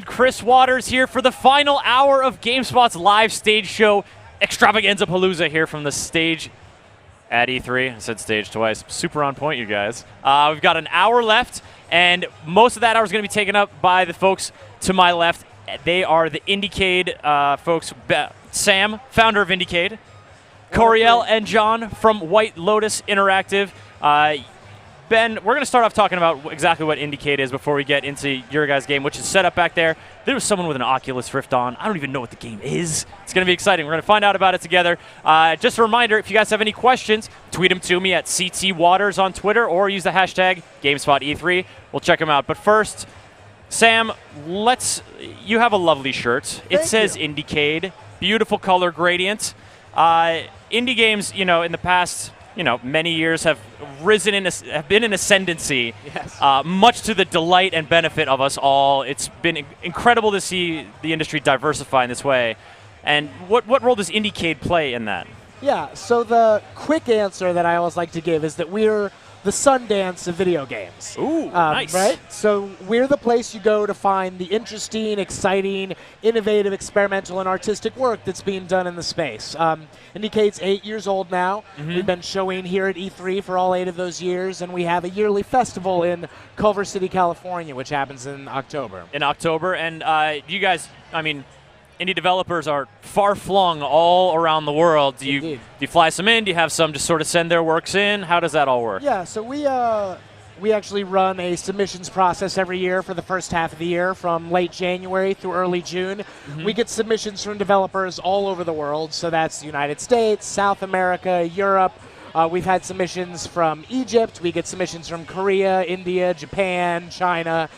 Chris Waters here for the final hour of GameSpot's live stage show Extravaganza Palooza here from the stage at E3. I said stage twice. Super on point, you guys. We've got an hour left, and most of that hour is going to be taken up by the folks to my left. They are the Indiecade folks. Sam, founder of Indiecade. Coriel and John from White Lotus Interactive. Ben, we're going to start off talking about exactly what Indiecade is before we get into your guys' game, which is set up back there. There was someone with an Oculus Rift on. I don't even know what the game is. It's going to be exciting. We're going to find out about it together. Just a reminder, if you guys have any questions, tweet them to me at CTWaters on Twitter or use the hashtag GameSpotE3. We'll check them out. But first, Sam, you have a lovely shirt. It says Indiecade. Beautiful color gradient. Indie games, in the past, many years have been in ascendancy, yes. Much to the delight and benefit of us all. It's been incredible to see the industry diversify in this way. And what role does Indiecade play in that? Yeah, so the quick answer that I always like to give is that we're the Sundance of video games. Ooh, nice. Right? So we're the place you go to find the interesting, exciting, innovative, experimental, and artistic work that's being done in the space. Indiecade's 8 years old now. We've been showing here at E3 for all 8 of those years, and we have a yearly festival in Culver City, California, which happens in October. In October, and you guys, indie developers are far-flung all around the world. Do you fly some in? Do you have some just sort of send their works in? How does that all work? Yeah, so we actually run a submissions process every year for the first half of the year from late January through early June. We get submissions from developers all over the world, so that's the United States, South America, Europe. We've had submissions from Egypt. We get submissions from Korea, India, Japan, China.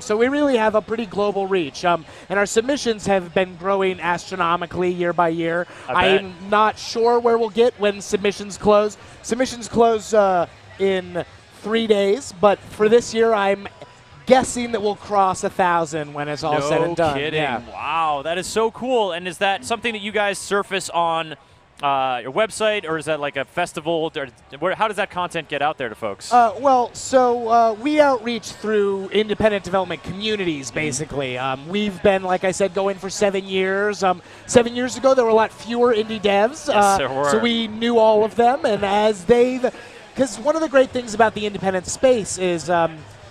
So we really have a pretty global reach. And our submissions have been growing astronomically year by year. I'm not sure where we'll get when submissions close. Submissions close in 3 days, but for this year I'm guessing that we'll cross 1,000 when it's all said and done. No kidding. Yeah. Wow, that is so cool. And is that something that you guys surface on your website, or is that like a festival? How does that content get out there to folks? We outreach through independent development communities, basically. We've been, like I said, going for 7 years. 7 years ago, there were a lot fewer indie devs. Yes, there were. So we knew all of them, and because one of the great things about the independent space is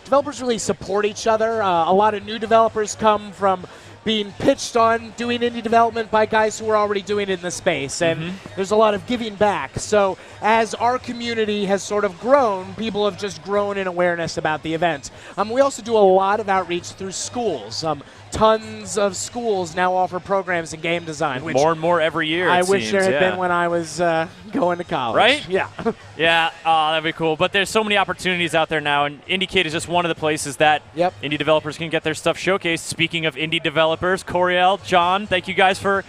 developers really support each other. A lot of new developers come from being pitched on doing indie development by guys who are already doing it in the space, and there's a lot of giving back. So as our community has sort of grown, people have just grown in awareness about the event. We also do a lot of outreach through schools. Tons of schools now offer programs in game design. Which more and more every year, I wish there had been when I was going to college. Right? Yeah. Yeah, that'd be cool. But there's so many opportunities out there now, and Indiecade is just one of the places that indie developers can get their stuff showcased. Speaking of indie developers, Coriel, John, thank you guys for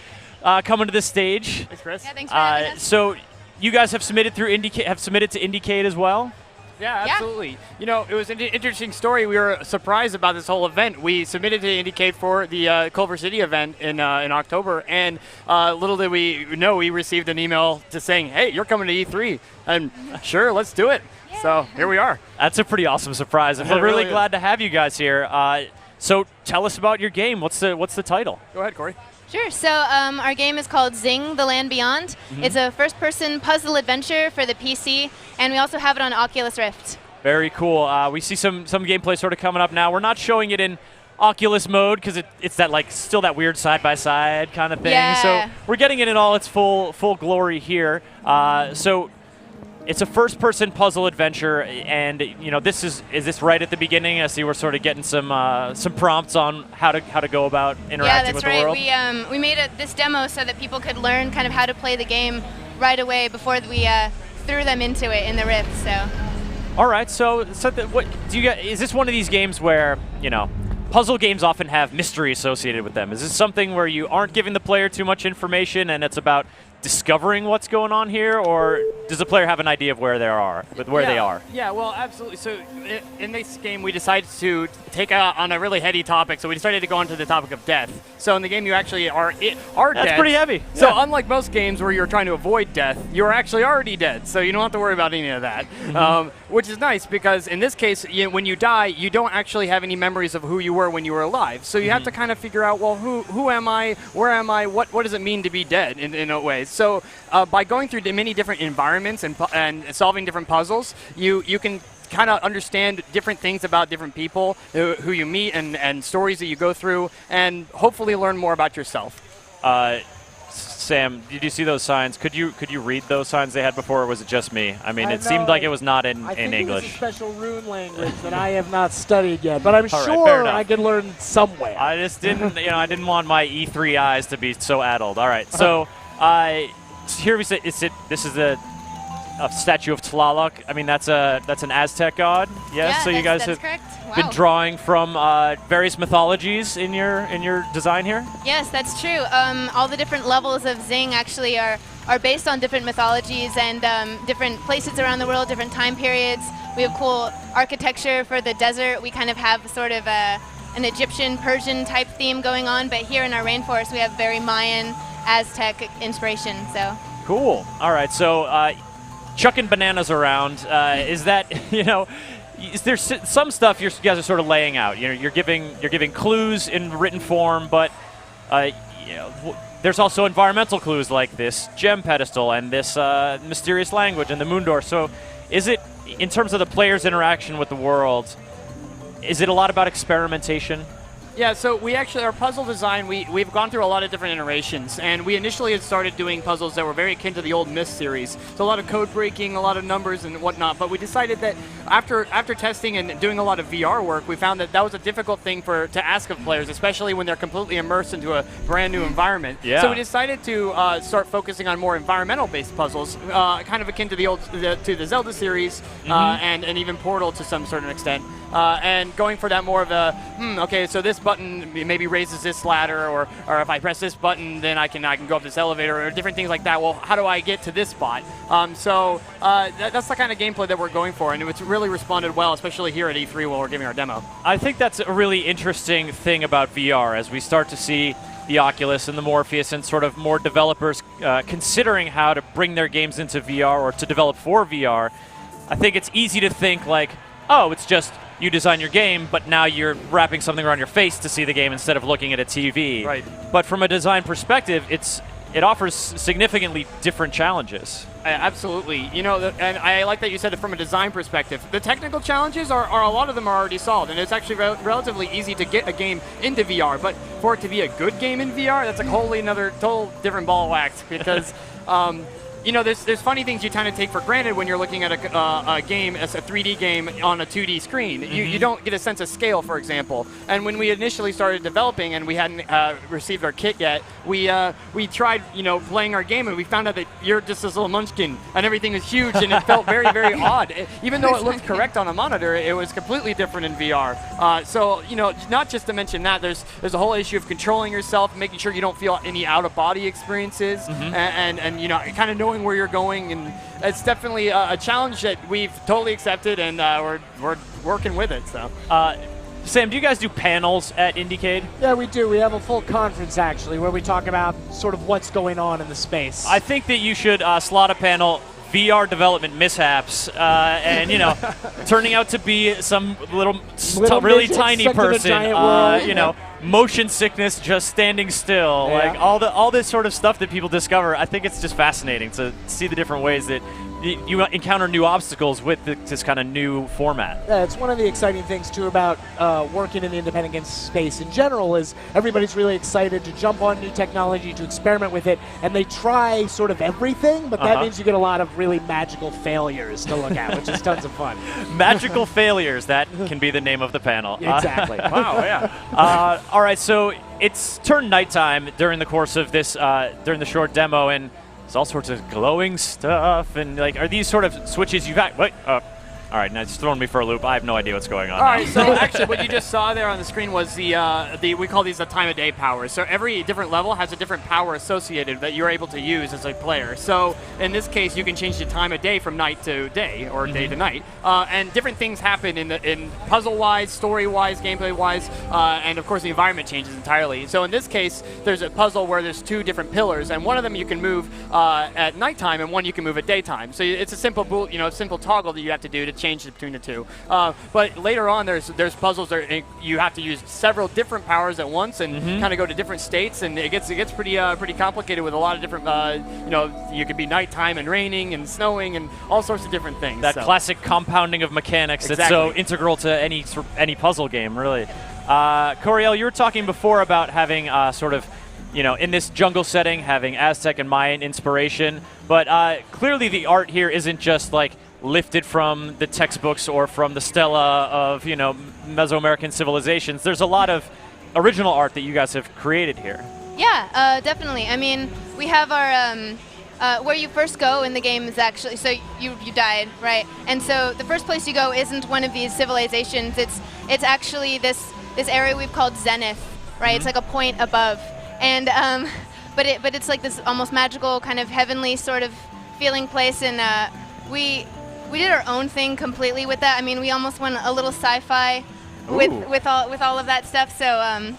coming to this stage. Thanks, Chris. Yeah, thanks for having us. So you guys have submitted through submitted to Indiecade as well? Yeah, absolutely. It was an interesting story. We were surprised about this whole event. We submitted to Indiecade for the Culver City event in October, and little did we know, we received an email just saying, hey, you're coming to E3. And sure, let's do it. Yeah. So here we are. That's a pretty awesome surprise. And we're really glad to have you guys here. So tell us about your game. What's the title? Go ahead, Corey. Sure. So our game is called XING: The Land Beyond. It's a first-person puzzle adventure for the PC, and we also have it on Oculus Rift. Very cool. We see some gameplay sort of coming up now. We're not showing it in Oculus mode because it's that still that weird side-by-side kind of thing. Yeah. So we're getting it in all its full glory here. So it's a first-person puzzle adventure, and is this right at the beginning? I see we're sort of getting some prompts on how to go about interacting with the world. Yeah, that's right. We made this demo so that people could learn kind of how to play the game right away before we threw them into it in the Rift. So. All right. So what do you get? Is this one of these games where puzzle games often have mystery associated with them? Is this something where you aren't giving the player too much information and it's about discovering what's going on here, or does the player have an idea of where they are? Yeah, well, absolutely. So in this game, we decided to take on a really heady topic. So we decided to go into the topic of death. So in the game, you actually are dead. That's pretty heavy. So Yeah. unlike most games where you're trying to avoid death, you're actually already dead. So you don't have to worry about any of that, which is nice because in this case, when you die, you don't actually have any memories of who you were when you were alive. So you have to kind of figure out, well, who am I? Where am I? What does it mean to be dead in a way? So by going through many different environments and solving different puzzles, you can kind of understand different things about different people who you meet and stories that you go through, and hopefully learn more about yourself. Sam, did you see those signs? Could you read those signs they had before, or was it just me? I mean, it seemed like it was not in English. I think it's a special rune language that I have not studied yet, but I'm sure fair enough. I could learn somewhere. I just didn't, I didn't want my E3 eyes to be so addled. All right, so here we say this is a statue of Tlaloc. I mean, that's an Aztec god. Yes. Yeah, So you guys have correct. been Wow. drawing from various mythologies in your design here. Yes, that's true. All the different levels of Xing actually are based on different mythologies and different places around the world, different time periods. We have cool architecture for the desert. We kind of have sort of an Egyptian, Persian type theme going on, but here in our rainforest we have very Mayan, Aztec inspiration. So Cool. All right. So chucking bananas around, is that is there some stuff you guys are sort of laying out? You're giving clues in written form, but there's also environmental clues like this gem pedestal and this mysterious language and the moon door. So is it, in terms of the player's interaction with the world, is it a lot about experimentation? Yeah, so we actually, our puzzle design, we've gone through a lot of different iterations, and we initially had started doing puzzles that were very akin to the old Myst series. So a lot of code breaking, a lot of numbers and whatnot, but we decided that after testing and doing a lot of VR work, we found that was a difficult thing to ask of players, especially when they're completely immersed into a brand new environment. Yeah. So we decided to start focusing on more environmental-based puzzles, kind of akin to the Zelda series, and even Portal to some certain extent. And going for that more of a, okay, so this button maybe raises this ladder, or if I press this button, then I can go up this elevator, or different things like that. Well, how do I get to this spot? So that's the kind of gameplay that we're going for, and it's really responded well, especially here at E3 while we're giving our demo. I think that's a really interesting thing about VR as we start to see the Oculus and the Morpheus and sort of more developers considering how to bring their games into VR or to develop for VR. I think it's easy to think like, oh, it's just you design your game, but now you're wrapping something around your face to see the game instead of looking at a TV. Right. But from a design perspective, it offers significantly different challenges. Absolutely. And I like that you said it from a design perspective. The technical challenges are a lot of them are already solved, and it's actually relatively easy to get a game into VR. But for it to be a good game in VR, that's a total different ball of wax, because there's funny things you kind of take for granted when you're looking at a game as a 3D game on a 2D screen. You don't get a sense of scale, for example. And when we initially started developing and we hadn't received our kit yet, we tried playing our game, and we found out that you're just this little munchkin and everything is huge, and it felt very, very odd. Even though it looked correct on a monitor, it was completely different in VR. So not just to mention that, there's a whole issue of controlling yourself, making sure you don't feel any out-of-body experiences, and kind of knowing where you're going, and it's definitely a challenge that we've totally accepted, and we're working with it. So, Sam, do you guys do panels at Indiecade? Yeah, we do. We have a full conference, actually, where we talk about sort of what's going on in the space. I think that you should slot a panel, VR development mishaps, and turning out to be some little really midget tiny stuck in a person, giant world. motion sickness, just standing still, Yeah. like all this sort of stuff that people discover. I think it's just fascinating to see the different ways that you encounter new obstacles with this kind of new format. Yeah, it's one of the exciting things, too, about working in the independent game space in general is everybody's really excited to jump on new technology, to experiment with it, and they try sort of everything, but that means you get a lot of really magical failures to look at, which is tons of fun. Magical failures, that can be the name of the panel. Exactly. Wow, yeah. All right, so it's turned nighttime during the course of this, during the short demo, and there's all sorts of glowing stuff, and are these sort of switches you've had? Wait, All right, now it's throwing me for a loop. I have no idea what's going on. All now. right, so actually what you just saw there on the screen was we call these the time of day powers. So every different level has a different power associated that you're able to use as a player. So in this case, you can change the time of day from night to day or day to night. And different things happen in puzzle-wise, story-wise, gameplay-wise, and of course the environment changes entirely. So in this case, there's a puzzle where there's 2 different pillars, and one of them you can move at nighttime, and one you can move at daytime. So it's a simple, simple toggle that you have to do to change between the 2. But later on, there's puzzles that you have to use several different powers at once and kind of go to different states, and it gets pretty complicated with a lot of different. You could be nighttime and raining and snowing and all sorts of different things. That classic compounding of mechanics that's so integral to any puzzle game, really. Coriel, you were talking before about having in this jungle setting, having Aztec and Mayan inspiration, but clearly the art here isn't just like lifted from the textbooks or from the stela of Mesoamerican civilizations. There's a lot of original art that you guys have created here. Yeah, definitely. I mean, we have our where you first go in the game is actually, so you died, right? And so the first place you go isn't one of these civilizations. It's actually this area we've called Zenith, right? It's like a point above, and but it's like this almost magical kind of heavenly sort of feeling place, and we did our own thing completely with that. I mean, we almost went a little sci-fi with all of that stuff. So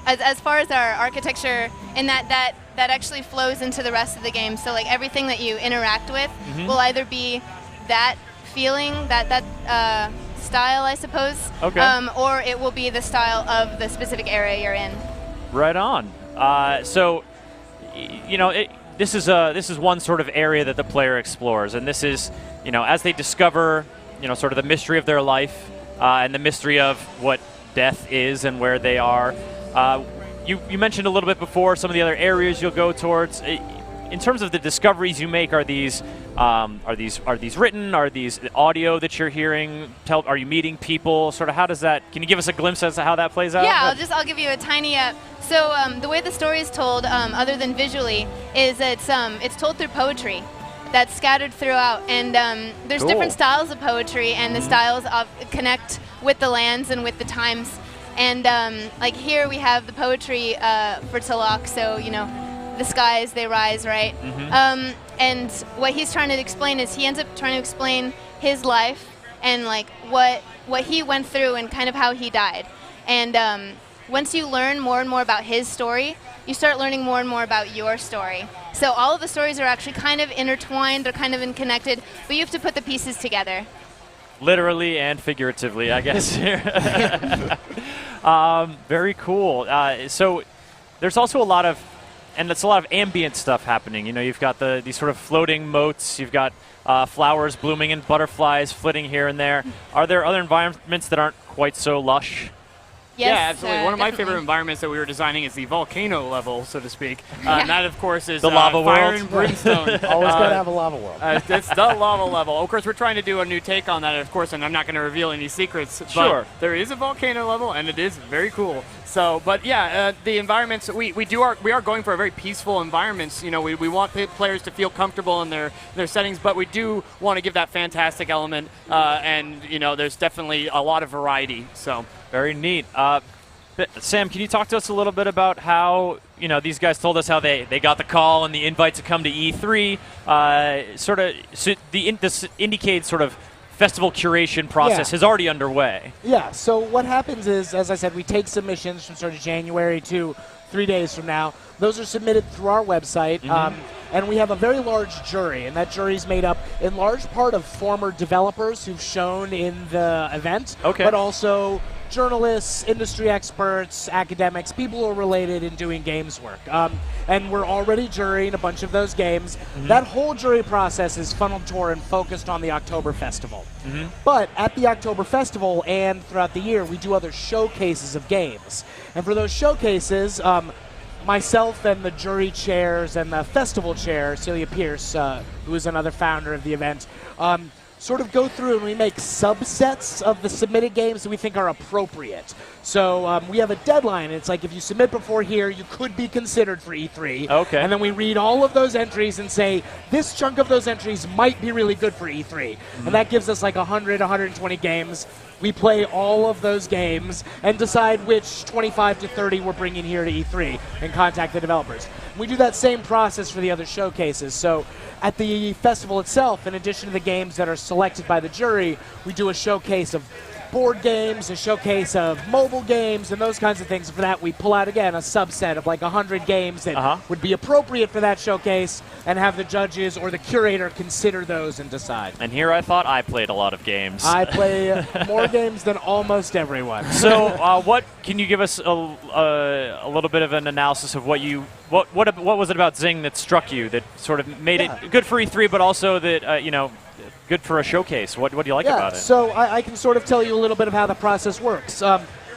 as far as our architecture, and that actually flows into the rest of the game. So like everything that you interact with will either be that feeling, that style, I suppose, or it will be the style of the specific area you're in. Right on. So, this is one sort of area that the player explores, and this is, as they discover, sort of the mystery of their life and the mystery of what death is and where they are. You mentioned a little bit before some of the other areas you'll go towards. In terms of the discoveries you make, are these written? Are these audio that you're hearing? Are you meeting people? Sort of how does that? Can you give us a glimpse as to how that plays out? Yeah, I'll give you a tiny. So the way the story is told, other than visually, is it's told through poetry that's scattered throughout, and there's different styles of poetry, and the styles connect with the lands and with the times. And like here we have the poetry for Talak, so the skies, they rise, right? And what he's trying to explain is he ends up trying to explain his life and like what he went through and kind of how he died. And once you learn more and more about his story, you start learning more and more about your story. So all of the stories are actually kind of intertwined, they're kind of connected, but you have to put the pieces together. Literally and figuratively, I guess. Very cool. So there's also a lot of ambient stuff happening. You've got these sort of floating moats. You've got flowers blooming and butterflies flitting here and there. Are there other environments that aren't quite so lush? Yes, yeah, absolutely. One of my definitely. favorite environments that we were designing is the volcano level, so to speak. And that, of course, is the lava fire world. and brimstone. Always got to have a lava world. It's the lava level. Of course, we're trying to do a new take on that, of course, and I'm not going to reveal any secrets. Sure. But there is a volcano level, and it is very cool. So, but yeah, the environments we are going for a very peaceful environments. We want players to feel comfortable in their settings, but we do want to give that fantastic element, and there's definitely a lot of variety. So very neat. Sam, can you talk to us a little bit about how these guys told us how they got the call and the invite to come to E3? This Indiecade sort of festival curation process is already underway. Yeah, so what happens is, as I said, we take submissions from sort of January to 3 days from now. Those are submitted through our website, and we have a very large jury, and that jury is made up in large part of former developers who've shown in the event, but also journalists, industry experts, academics, people who are related in doing games work. And we're already jurying a bunch of those games. That whole jury process is funneled toward and focused on the October Festival. But at the October Festival and throughout the year, we do other showcases of games. And for those showcases, myself and the jury chairs and the festival chair, Celia Pierce, who is another founder of the event, sort of go through and we make subsets of the submitted games that we think are appropriate. So we have a deadline. It's like if you submit before here, you could be considered for E3. Okay. And then we read all of those entries and say, this chunk of those entries might be really good for E3. And that gives us like 100, 120 games. We play all of those games and decide which 25 to 30 we're bringing here to E3 and contact the developers. We do that same process for the other showcases. So at the festival itself, in addition to the games that are selected by the jury, we do a showcase of board games, a showcase of mobile games, and those kinds of things. For that, we pull out, again, a subset of like 100 games that would be appropriate for that showcase and have the judges or the curator consider those and decide. And here I thought I played a lot of games. I play more games than almost everyone. So what can you give us a little bit of an analysis of what was it about Zing that struck you that sort of made it good for E3, but also that, good for a showcase? What do you like about it? So I can sort of tell you a little bit of how the process works.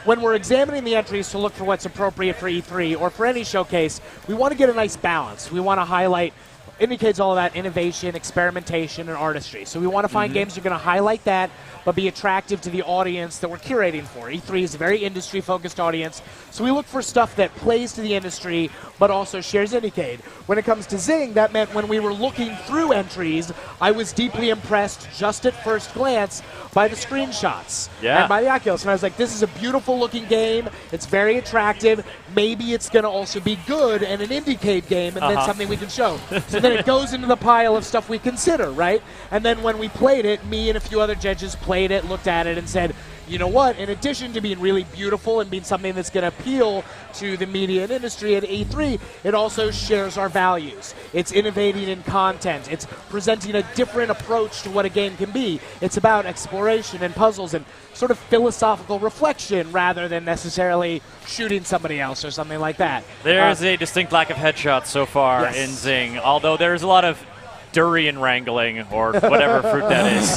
When we're examining the entries to look for what's appropriate for E3 or for any showcase, we want to get a nice balance. We want to highlight. Indiecade's all about innovation, experimentation, and artistry. So we want to find games that are going to highlight that, but be attractive to the audience that we're curating for. E3 is a very industry-focused audience, so we look for stuff that plays to the industry, but also shares Indiecade. When it comes to Zing, that meant when we were looking through entries, I was deeply impressed just at first glance by the screenshots and by the Oculus. And I was like, this is a beautiful-looking game. It's very attractive. Maybe it's going to also be good and an Indiecade game, and then something we can show. So then it goes into the pile of stuff we consider, right? And then when we played it, me and a few other judges played it, looked at it, and said, you know what, in addition to being really beautiful and being something that's going to appeal to the media and industry at E3, it also shares our values. It's innovating in content. It's presenting a different approach to what a game can be. It's about exploration and puzzles and sort of philosophical reflection rather than necessarily shooting somebody else or something like that. There's a distinct lack of headshots so far in Zing, although there's a lot of durian wrangling or whatever fruit that is.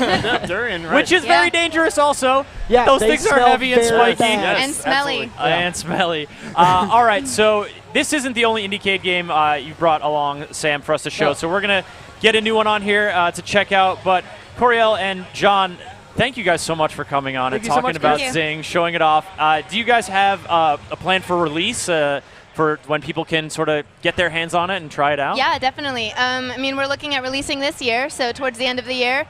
Durian, right. Which is very dangerous also. Yeah, those things are heavy and spiky. Yes, and smelly. And smelly. All right, so this isn't the only Indiecade game you brought along, Sam, for us to show. So we're going to get a new one on here to check out. But Coriel and John, thank you guys so much for coming on and talking about Zing, showing it off. Do you guys have a plan for release? For when people can sort of get their hands on it and try it out? Yeah, definitely. I mean, we're looking at releasing this year, so towards the end of the year,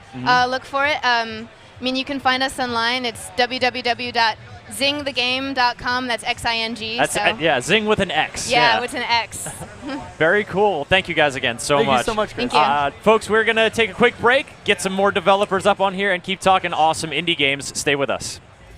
look for it. I mean, you can find us online. It's www.zingthegame.com. That's XING. That's Zing with an X. Yeah, with an X. Very cool. Thank you guys again so much. Thank you so much, Chris. Thank you. Folks, we're going to take a quick break, get some more developers up on here, and keep talking awesome indie games. Stay with us.